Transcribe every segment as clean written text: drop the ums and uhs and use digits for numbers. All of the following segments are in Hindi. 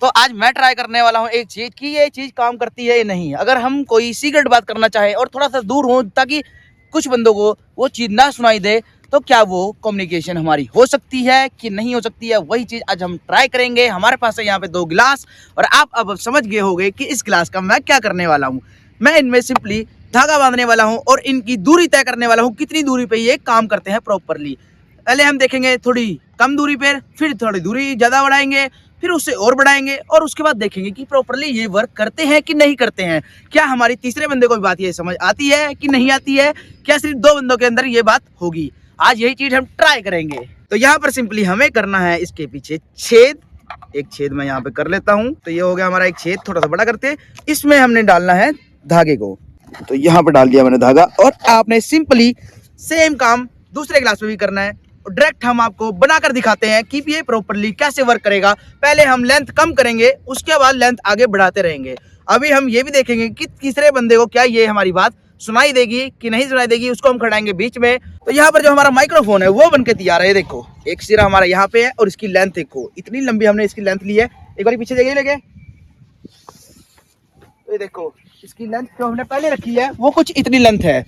तो आज मैं ट्राई करने वाला हूँ एक चीज कि ये चीज काम करती है या नहीं। अगर हम कोई सीक्रेट बात करना चाहे और थोड़ा सा दूर हो ताकि कुछ बंदों को वो चीज ना सुनाई दे, तो क्या वो कम्युनिकेशन हमारी हो सकती है कि नहीं हो सकती है, वही चीज आज हम ट्राई करेंगे। हमारे पास है यहाँ पे 2 गिलास और आप अब समझ गए होंगे कि इस गिलास का मैं क्या करने वाला हूँ। मैं इनमें सिंपली धागा बांधने वाला हूँ और इनकी दूरी तय करने वाला हूँ, कितनी दूरी पे ये काम करते हैं प्रॉपरली। पहले हम देखेंगे थोड़ी कम दूरी पर, फिर थोड़ी दूरी ज्यादा बढ़ाएंगे, फिर उससे और बढ़ाएंगे और उसके बाद देखेंगे कि प्रॉपरली ये वर्क करते हैं कि नहीं करते हैं। क्या हमारी तीसरे बंदे को भी बात ये समझ आती है कि नहीं आती है, क्या सिर्फ 2 बंदों के अंदर ये बात होगी। आज यही चीज हम ट्राई करेंगे। तो यहाँ पर सिंपली हमें करना है इसके पीछे छेद। एक छेद मैं यहाँ पे कर लेता हूँ। तो ये हो गया हमारा एक छेद, थोड़ा सा बड़ा करते। इसमें हमने डालना है धागे को। तो यहाँ पे डाल दिया मैंने धागा और आपने सिंपली सेम काम दूसरे गिलास में भी करना है। डायरेक्ट हम आपको बनाकर दिखाते हैं कि ये प्रॉपरली कैसे वर्क करेगा। पहले हम लेंथ कम करेंगे, उसके बाद लेंथ आगे बढ़ाते रहेंगे। अभी हम ये भी देखेंगे कि तीसरे बंदे को क्या ये हमारी बात सुनाई देगी कि नहीं सुनाई देगी, उसको हम खड़ाएंगे बीच में। तो यहाँ पर जो हमारा माइक्रोफोन है वो बनके तैयार है। देखो एक सिरा हमारा यहाँ पे है और इसकी लेंथ देखो, इतनी लंबी हमने इसकी लेंथ ली है। एक बार पीछे देखिए लेके, तो ये देखो इसकी लेंथ जो हमने पहले रखी है वो कुछ इतनी लेंथ है,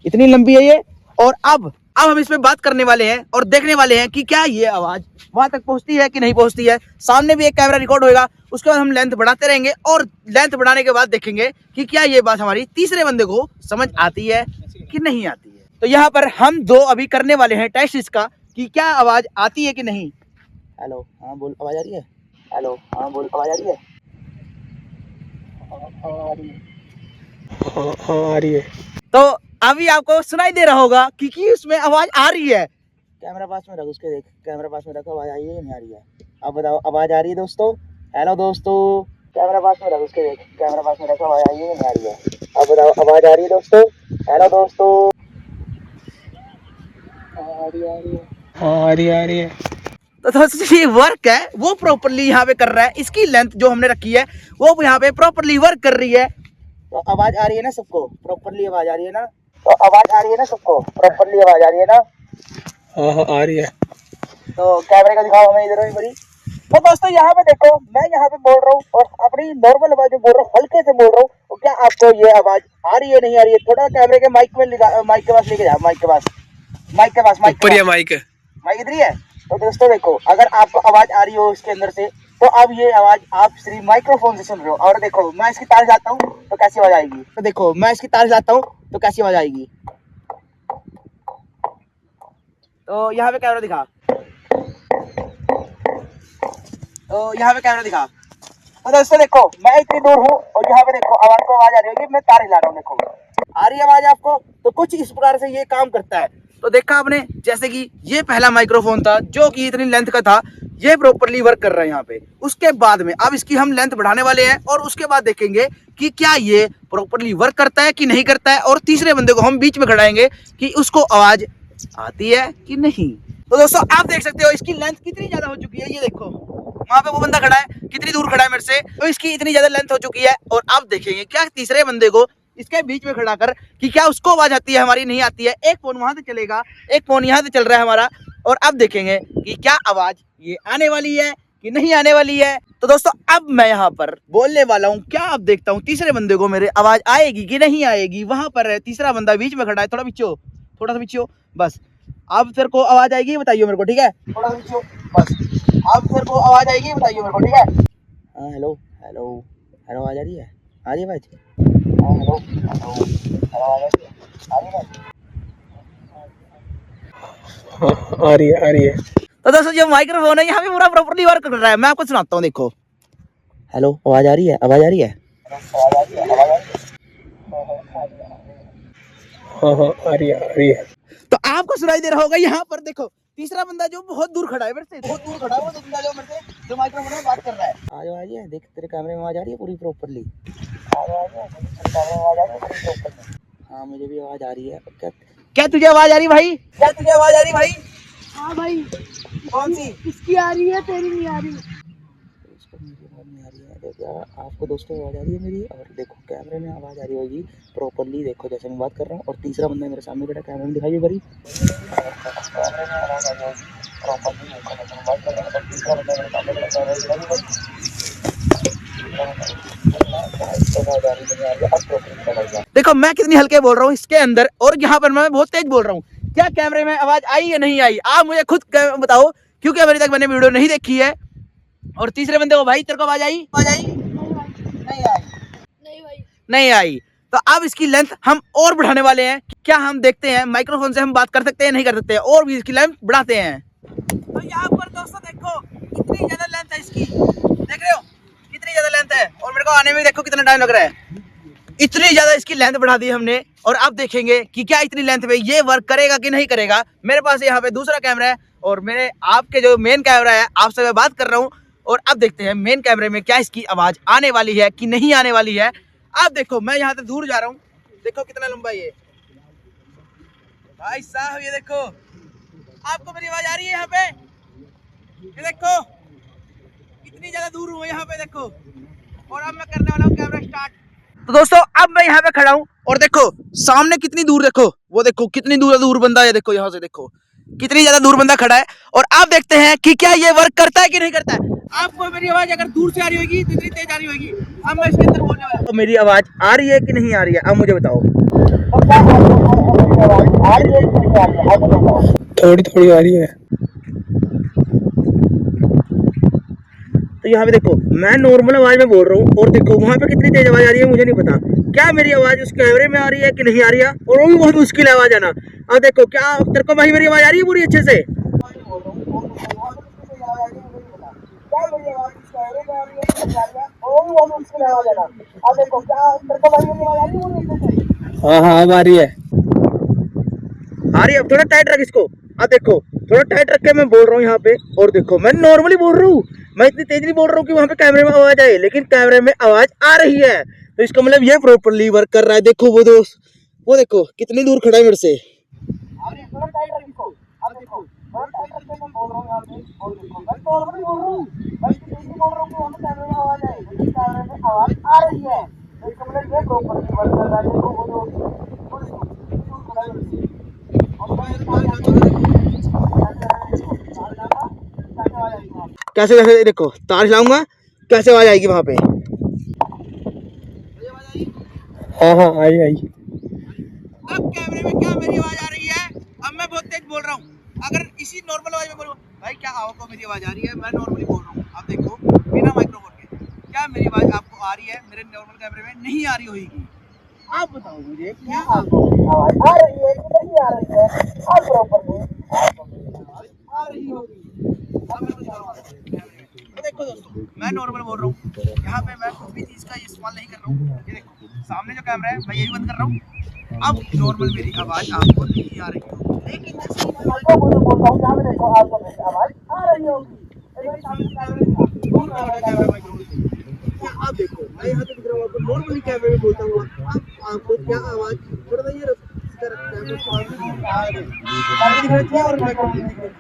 इतनी लंबी है ये। और अब हम इसमें बात करने वाले हैं और देखने वाले हैं कि क्या ये आवाज वहां तक पहुंचती है कि नहीं पहुंचती है। सामने भी एक कैमरा रिकॉर्ड होगा, उसके बाद हम लेंथ बढ़ाते रहेंगे और लेंथ बढ़ाने के बाद देखेंगे कि क्या ये बात हमारी तीसरे बंदे को समझ आती है कि नहीं आती है। तो यहाँ पर हम 2 अभी करने वाले हैं टेस्ट इसका कि क्या आवाज आती है कि नहीं। हेलो हाँ बोल, आवाज आ रही है? हेलो हाँ बोल, आवाज आ रही है? हाँ आ रही है। तो अभी आपको सुनाई दे रहा होगा कि उसमें आवाज आ रही है। कैमरा पास में रख, उसके देख, कैमरा पास में रखो, आवाज आई है या नहीं आ रही है? अब बताओ आवाज आ रही है दोस्तों? हेलो दोस्तों, कैमरा पास में रख, उसके देख, कैमरा पास में रखो, आवाज आई है या नहीं आ रही है? अब बताओ आवाज आ रही है दोस्तों? हेलो दोस्तों, आ रही है। तो दोस्तों ये वर्क है वो प्रॉपरली यहाँ पे कर रहा है। इसकी लेंथ जो हमने रखी है वो यहाँ पे प्रॉपरली वर्क कर रही है। तो आवाज आ रही है ना सबको? प्रॉपरली आवाज आ रही है ना? तो आवाज आ रही है ना सबको? प्रॉपरली आवाज आ रही है ना? हाँ आ रही है। तो कैमरे का दिखाओ हमें इधर बड़ी। तो दोस्तों यहाँ पे देखो, मैं यहाँ पे बोल रहा हूँ और अपनी नॉर्मल आवाज में बोल रहा हूँ, हल्के से बोल रहा हूँ। तो क्या आपको ये आवाज आ रही है नहीं आ रही है? थोड़ा कैमरे के माइक में माइक के पास लेके जाओ, माइक के पास, माइक के पास, माइक ऊपर ही है माइक। माइक इधर ही है। तो दोस्तों देखो, अगर आपको आवाज आ रही हो इसके अंदर से, तो अब ये आवाज आप सिर्फ माइक्रोफोन से सुन रहे हो। और देखो मैं इसकी तार जाता हूँ तो कैसी आवाज आएगी। तो देखो मैं इसकी तार जाता हूँ तो कैसी आवाज आएगी। तो यहाँ पे कैमरा दिखा, तो यहाँ पे कैमरा दिखा। तो दोस्तों देखो मैं इतनी दूर हूँ और यहाँ पे देखो आवाज को आवाज आ रही होगी, मैं तार हिला रहा हूँ। देखो आ रही है आवाज आपको? तो कुछ इस प्रकार से ये काम करता है। तो देखा आपने, जैसे कि ये पहला माइक्रोफोन था जो कि इतनी लेंथ का था, ये प्रॉपरली वर्क कर रहा है यहाँ पे। उसके बाद में अब इसकी हम लेंथ बढ़ाने वाले हैं और उसके बाद देखेंगे कि क्या ये प्रॉपरली वर्क करता है कि नहीं करता है। और तीसरे बंदे को हम बीच में खड़ाएंगे कि उसको आवाज आती है कि नहीं। तो दोस्तों आप देख सकते हो इसकी लेंथ कितनी ज्यादा हो चुकी है। ये देखो वहां पे वो बंदा खड़ा है, कितनी दूर खड़ा है मेरे से, तो इसकी इतनी ज्यादा लेंथ हो चुकी है। और अब देखेंगे क्या तीसरे बंदे को इसके बीच में खड़ा कर कि क्या उसको आवाज आती है, हमारी नहीं आती है। एक फोन वहां से चलेगा, एक फोन यहाँ से चल रहा है हमारा। और अब देखेंगे कि क्या आवाज ये आने वाली है कि नहीं आने वाली है। तो दोस्तों अब मैं यहाँ पर बोलने वाला हूँ, क्या अब देखता हूँ तीसरे बंदे को मेरे आवाज आएगी कि नहीं आएगी। वहां पर है तीसरा बंदा बीच में खड़ा है, थोड़ा पीछे हो, थोड़ा सा पीछे हो बस। अब तेरे को आवाज आएगी बताइए मेरे को, ठीक है? थोड़ा सा पीछे हो बस। अब तेरे को आवाज आएगी बताइए मेरे को, ठीक है? हाँ हेलो हेलो हेलो, आवाज आ रही है? आ रही है आवाज? हाँ हेलो हेलो हेलो, आवाज आ रही है? आ रही है? हाँ आ रही है। तो दोस्तों जो माइक्रोफोन है यहाँ पे पूरा प्रॉपर्ली वर्क कर रहा है। मैं आपको सुनाता हूँ, देखो। हेलो आवाज आ रही है? आवाज आ रही है? हाँ आ रही है। तो आपको सुनाई दे रहा होगा। यहाँ पर देखो तीसरा बंदा जो बहुत दूर खड़ा है मेरे से, बहुत दूर खड़ा है वो बंदा जो मेरे से जो माइक्रोफोन में बात कर रहा है। आवाज आ रही है? देख तेरे कैमरे में आवाज आ रही है पूरी प्रॉपर्ली? हाँ मुझे भी आवाज आ रही है। क्या तुझे आवाज आ रही भाई? क्या तुझे आवाज आ रही भाई? हाँ भाई। कौन सी? इसकी आ रही है, तेरी नहीं आ रही। इसको मेरी आवाज नहीं आ रही है। देखो आपको दोस्तों आवाज आ रही है मेरी, और देखो कैमरे में आवाज आ रही होगी प्रॉपर्ली। देखो जैसे मैं बात कर रहा हूँ और तीसरा बंदा मेरे सामने बैठा, कैमरे में दिखाई बड़ी कैमरे में आवाज आ रही होगी प्रॉपर्ली। देखो जैसे मैं बात कर रहा हूँ और तीसरा बंदा मेरे सामने बैठा, कैमरे में दिखाई बड़ी। देखो मैं कितनी हल्के बोल रहा हूँ इसके अंदर, और यहाँ पर मैं बहुत तेज बोल रहा हूँ। क्या कैमरे में आवाज आई या नहीं आई, आप मुझे खुद बताओ, क्योंकि अभी तक मैंने वीडियो नहीं देखी है। और तीसरे बंदे को, भाई तेरे को आवाज आई? नहीं आई? नहीं भाई। नहीं आई। तो अब इसकी लेंथ हम और बढ़ाने वाले हैं। क्या हम देखते हैं माइक्रोफोन से हम बात कर सकते हैं नहीं कर सकते हैं, और भी इसकी लेंथ बढ़ाते हैं। तो यहाँ पर दोस्तों देखो कितनी ज्यादा लेंथ है इसकी, देख रहे हो कितनी ज्यादा लेंथ है, और मेरे को आने में देखो कितना टाइम लग रहा है। इतनी ज्यादा इसकी लेंथ बढ़ा दी हमने, और अब देखेंगे कि क्या इतनी लेंथ पे ये वर्क करेगा कि नहीं करेगा। मेरे पास यहाँ पे दूसरा कैमरा है, और मेरे आपके जो मेन कैमरा है आपसे मैं बात कर रहा हूँ, और अब देखते हैं मेन कैमरे में क्या इसकी आवाज आने वाली है कि नहीं आने वाली है। अब देखो मैं यहाँ से दूर जा रहा हूँ, देखो कितना लंबा ये भाई साहब, ये देखो आपको मेरी आवाज आ रही है यहाँ पे, ये देखो कितनी ज्यादा दूर हूँ यहाँ पे देखो। और अब मैं करने वाला हूँ कैमरा स्टार्ट। तो दोस्तों अब मैं यहाँ पे खड़ा हूँ, और देखो सामने कितनी दूर, देखो वो देखो कितनी दूर बंदा है, देखो यहाँ से देखो कितनी ज्यादा दूर बंदा खड़ा है। और आप देखते हैं कि क्या ये वर्क करता है कि नहीं करता है। आपको मेरी आवाज अगर दूर से आ रही होगी तो इतनी तेज आ रही होगी। अब मैं इसके अंदर बोलने वाला हूं, तो मेरी आवाज आ रही है कि नहीं आ रही है, अब मुझे बताओ। थोड़ी थोड़ी आ रही है। तो यहाँ पे देखो मैं नॉर्मल आवाज में बोल रहा हूँ, और देखो वहाँ पे कितनी तेज आवाज आ रही है मुझे नहीं पता। क्या मेरी आवाज उस कैमरे में आ रही है कि नहीं आ रही है, और वो भी बहुत मुश्किल आवाज है ना। अब देखो क्या तेरे को भाई मेरी आवाज आ रही है पूरी अच्छे से? हाँ हाँ अब आ रही है। आ रही है। अब थोड़ा टाइट रख इसको। अब देखो थोड़ा टाइट रख के मैं बोल रहा हूँ यहाँ पे, और देखो मैं नॉर्मली बोल रहा हूँ, मैं इतनी तेज नहीं बोल रहा हूँ कि वहाँ पे कैमरे में आवाज आए, लेकिन कैमरे में आवाज आ रही है। तो इसका मतलब ये प्रॉपर्ली वर्क कर रहा है। देखो वो दोस्त, वो देखो कितनी दूर खड़ा है मेरे से। कैसे कैसे देखो तार हिलाऊंगा कैसे आवाज आएगी वहां पे। हाँ हाँ आई आई। अब कैमरे में क्या मेरी आवाज आ रही है? अब मैं बहुत तेज बोल रहा हूँ। अगर इसी नॉर्मल आवाज में बोलूँ, भाई क्या आपको मेरी आवाज आ रही है? मैं नॉर्मली बोल रहा हूँ, अब देखो बिना माइक्रोफोन के क्या मेरी आवाज आपको आ रही है? मेरे नॉर्मल कैमरे में नहीं आ रही होगी। आप बताओ मुझे क्या आपको आवाज आ रही है कि नहीं आ रही है? आप प्रॉपर्ली आ रही होगी। अब मैं बता रहा हूँ। तो देखो दोस्तों मैं नॉर्मल बोल रहा हूँ, यहाँ पे मैं कुछ भी चीज का इस्तेमाल नहीं कर रहा हूँ। ये देखो सामने जो कैमरा है मैं यही बंद कर रहा हूँ। अब नॉर्मल मेरी आवाज आपको नहीं आ रही होगी, लेकिन जैसे मैं माइक्रोफोन बोलता हूँ यहाँ पे देखो आपको मेरी आवाज आ रही होगी। अब देखो मैं यहाँ पे दिख रहा हूँ आपको, नॉर्मली कैमरे में बोलता हूँ, अब आपको क्या आवाज थोड़ा सा ये और माइक्रोफोन दिख रहा है।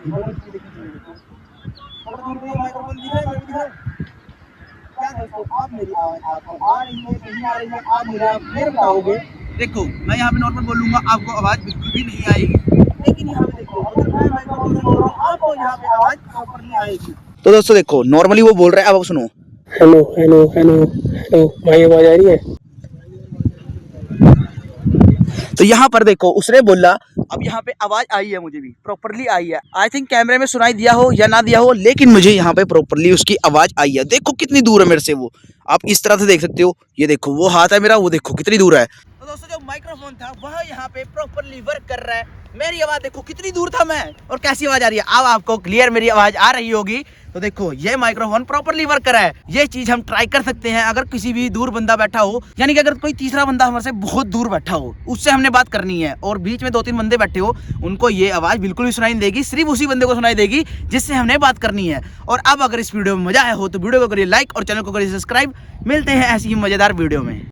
क्या दोस्तों आप मेरी आवाज आपको आ रही है कि नहीं आ रही है, आप मुझे बताओगे। देखो मैं यहाँ पे नॉर्मल बोलूंगा आपको आवाज बिल्कुल भी नहीं आएगी, लेकिन यहाँ पे देखो अगर मैं माइक्रोफोन से बोल रहा हूँ आपको यहाँ पे आवाज प्रॉपर नहीं आएगी। तो दोस्तों देखो नॉर्मली वो बोल रहा है, अब आप सुनो। हेलो हेलो हेलो हेलो, भाई आवाज आ रही है? तो यहाँ पर देखो उसने बोला, अब यहाँ पे आवाज आई है, मुझे भी प्रॉपरली आई है। आई थिंक कैमरे में सुनाई दिया हो या ना दिया हो, लेकिन मुझे यहाँ पे प्रॉपरली उसकी आवाज आई है। देखो कितनी दूर है मेरे से वो, आप इस तरह से देख सकते हो। ये देखो वो हाथ है मेरा, वो देखो कितनी दूर है। तो दोस्तों जो माइक्रोफोन था वह यहाँ पे प्रॉपरली वर्क कर रहा है। मेरी आवाज देखो कितनी दूर था मैं, और कैसी आवाज आ रही है। अब आपको क्लियर मेरी आवाज आ रही होगी। तो देखो ये माइक्रोफोन प्रॉपरली वर्क कर रहा है। ये चीज हम ट्राई कर सकते हैं अगर किसी भी दूर बंदा बैठा हो, यानी कि अगर कोई तीसरा बंदा हमारे से बहुत दूर बैठा हो, उससे हमने बात करनी है, और बीच में 2-3 बंदे बैठे हो, उनको ये आवाज बिल्कुल भी सुनाई नहीं देगी, सिर्फ उसी बंदे को सुनाई देगी जिससे हमने बात करनी है। और अब अगर इस वीडियो में मजा आया हो तो वीडियो को करिए लाइक और चैनल को करिए सब्सक्राइब। मिलते हैं ऐसी ही मजेदार वीडियो में।